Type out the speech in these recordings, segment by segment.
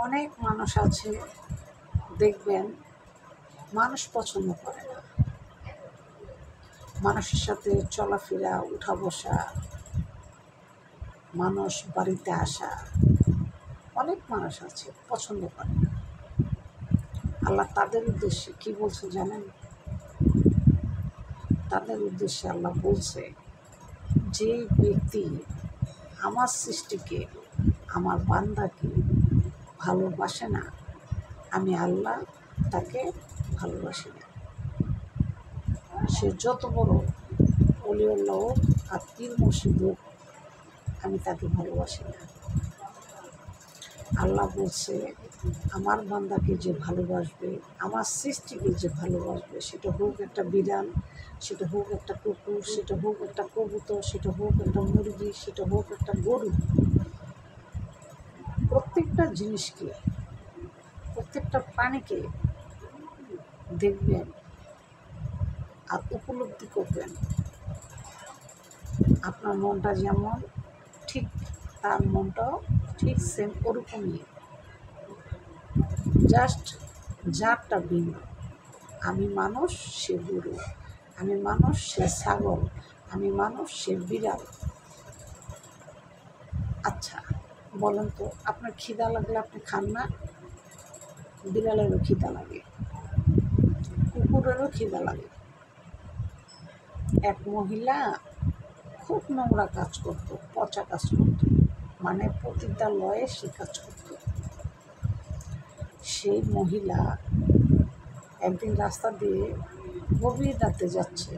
অনেক মানুষ আছে দেখবেন মানুষ পছন্দ করে না, মানুষের সাথে চলাফেরা, উঠা বসা, মানুষ বাড়িতে আসা, অনেক মানুষ আছে পছন্দ করে না। আল্লাহ তাদের উদ্দেশ্যে কি বলছে জানেন? তাদের উদ্দেশ্যে আল্লাহ বলছে, যে ব্যক্তি আমার সৃষ্টিকে, আমার বান্দাকে ভালোবাসে না, আমি আল্লাহ তাকে ভালোবাসি না। সে যত বড় অলিউল্লাহ হোক আর পীর মুর্শিদ হোক, আমি তাকে ভালোবাসি না। আল্লাহ বলছে, আমার বান্দাকে যে ভালোবাসবে, আমার সৃষ্টিকে যে ভালোবাসবে, সেটা হোক একটা বিড়াল, সেটা হোক একটা কুকুর, সেটা হোক একটা কবুতর, সেটা হোক একটা মুরগি, সেটা হোক একটা গরু, প্রত্যেকটা জিনিসকে, প্রত্যেকটা প্রাণীকে দেখবেন আর উপলব্ধি করবেন। আপনার মনটা যেমন, ঠিক তার মনটাও ঠিক সেম ওরকমই, জাস্ট জাতটা ভিন্ন। আমি মানুষ, সে গরু; আমি মানুষ, সে ছাগল; আমি মানুষ, সে বিড়াল। আচ্ছা বলেন তো, আপনার খিদা লাগলে আপনি খান না? বিড়ালেরও খিদা লাগে, কুকুরেরও খিদা লাগে। এক মহিলা খুব নোংরা কাজ করত, পচা কাজ করত, মানে পতিতালয়ে সে কাজ করত। সেই মহিলা একদিন রাস্তা দিয়ে গভীর রাতে যাচ্ছে,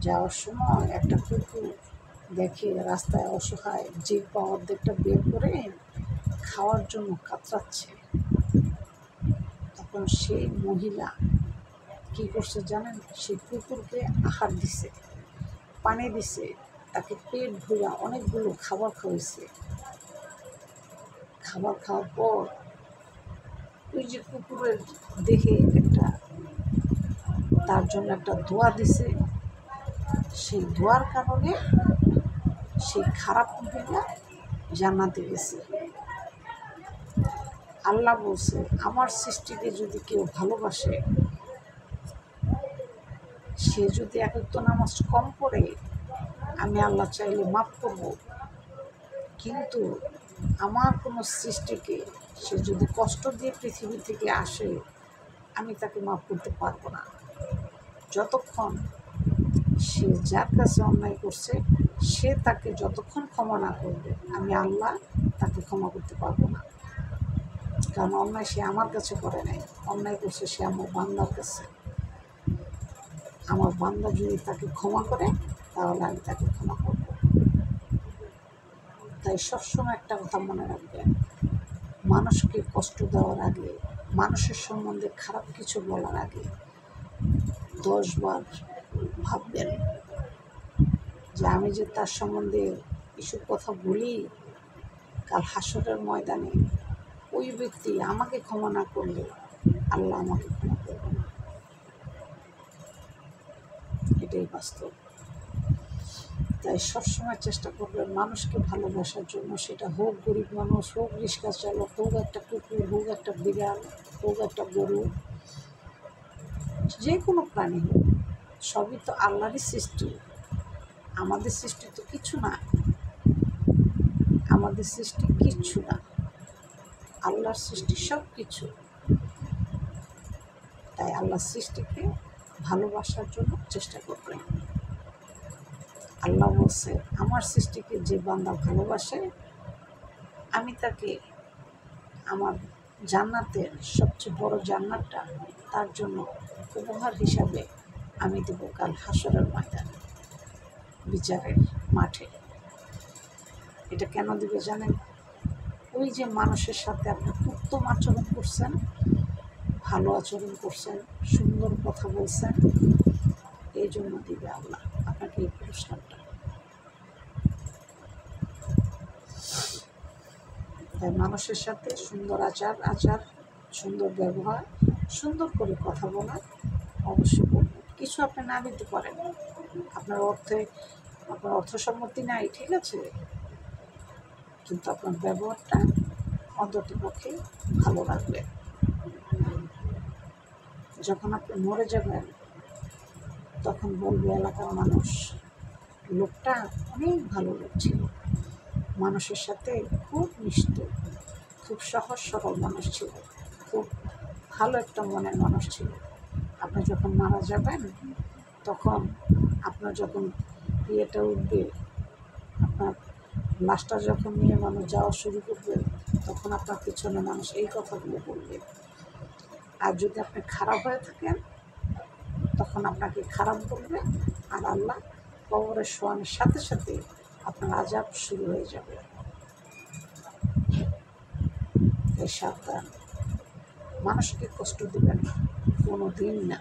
যাওয়ার সময় একটা কুকুর দেখে রাস্তায় অসহায়, জিভ পা অর্ধেকটা বের করে খাওয়ার জন্য কাতরাচ্ছে। তখন সেই মহিলা কী করছে জানেন? সেই কুকুরকে আহার দিছে, পানি দিছে, তাকে পেট ভরে অনেকগুলো খাবার খাওয়াইছে। খাবার খাওয়ার পর ওই যে কুকুরের দেহে একটা, তার জন্য একটা ধোঁয়া দিছে। সেই ধোঁয়ার কারণে সেই খারাপ মহিলা জান্নাতে গেছে। আল্লাহ বলছে, আমার সৃষ্টিকে যদি কেউ ভালোবাসে, সে যদি এক ওয়াক্ত নামাজ কম পড়ে, আমি আল্লাহ চাইলে মাফ করব। কিন্তু আমার কোনো সৃষ্টিকে সে যদি কষ্ট দিয়ে পৃথিবী থেকে আসে, আমি তাকে মাফ করতে পারবো না। যতক্ষণ সে যার কাছে অন্যায় করছে, সে তাকে যতক্ষণ ক্ষমা না করবে, আমি আল্লাহ তাকে ক্ষমা করতে পারবো না। কারণ অন্যায় সে আমার কাছে করে নাই, অন্যায় করছে সে আমার বান্দার কাছে। আমার বান্দা যদি তাকে ক্ষমা করে, তাহলে আমি তাকে ক্ষমা করব। তাই সবসময় একটা কথা মনে রাখবেন, মানুষকে কষ্ট দেওয়ার আগে, মানুষের সম্বন্ধে খারাপ কিছু বলার আগে 10 বার ভাববেন যে আমি যে তার সম্বন্ধে কিছু কথা বলি, কাল হাসরের ময়দানে ওই ব্যক্তি আমাকে ক্ষমা না করলে আল্লাহ আমাকে ক্ষমা করবে না। এটাই বাস্তব। তাই সবসময় চেষ্টা করবেন মানুষকে ভালোবাসার জন্য, সেটা হোক গরিব মানুষ, হোক রিক্সা চালক, হোক একটা কুকুর, হোক একটা বিড়াল, হোক একটা গরু, যে কোনো প্রাণী হোক, সবই তো আল্লাহরই সৃষ্টি। আমাদের সৃষ্টি তো কিছু না, আমাদের সৃষ্টি কিচ্ছু না, আল্লাহর সৃষ্টি সব কিছু। তাই আল্লাহর সৃষ্টিকে ভালোবাসার জন্য চেষ্টা করবেন। আল্লাহ বলছে, আমার সৃষ্টিকে যে বান্দা ভালোবাসে, আমি তাকে আমার জান্নাতের সবচেয়ে বড় জান্নাতটা তার জন্য উপহার হিসাবে আমি দেবো কাল হাসরের ময়দানে, বিচারের মাঠে। এটা কেন দিবে জানেন? ওই যে মানুষের সাথে আপনি উত্তম আচরণ করছেন, ভালো আচরণ করছেন, সুন্দর কথা বলছেন, এই জন্য দিবে আল্লাহ আপনাকে এই পুরস্কারটা। তাই মানুষের সাথে সুন্দর আচার, সুন্দর ব্যবহার, সুন্দর করে কথা বলা অবশ্যই করবেন। কিছু আপনি না দিতে পারেন, আপনার অর্থ সম্মতি নাই, ঠিক আছে, কিন্তু আপনার ব্যবহারটা অন্ততপক্ষে ভালো রাখবে। যখন আপনি মরে যাবেন তখন বলবে এলাকার মানুষ, লোকটা অনেক ভালো লোক ছিল, মানুষের সাথে খুব মিশত, খুব সহজ সরল মানুষ ছিল, খুব ভালো একটা মনের মানুষ ছিল। আপনি যখন মারা যাবেন তখন আপনার যখন বিয়েটা উঠবে, আপনার লাশটা যখন নিয়ে মানুষ যাওয়া শুরু করবে, তখন আপনার পিছনে মানুষ এই কথাগুলো বলবে। আর যদি আপনি খারাপ হয়ে থাকেন তখন আপনাকে খারাপ বলবে, আর আল্লাহ কবরে শোয়ানোর সাথে সাথে আপনার আযাব শুরু হয়ে যাবে। এই সাবধান, মানুষকে কষ্ট দিবেন না, কোনো দিন না।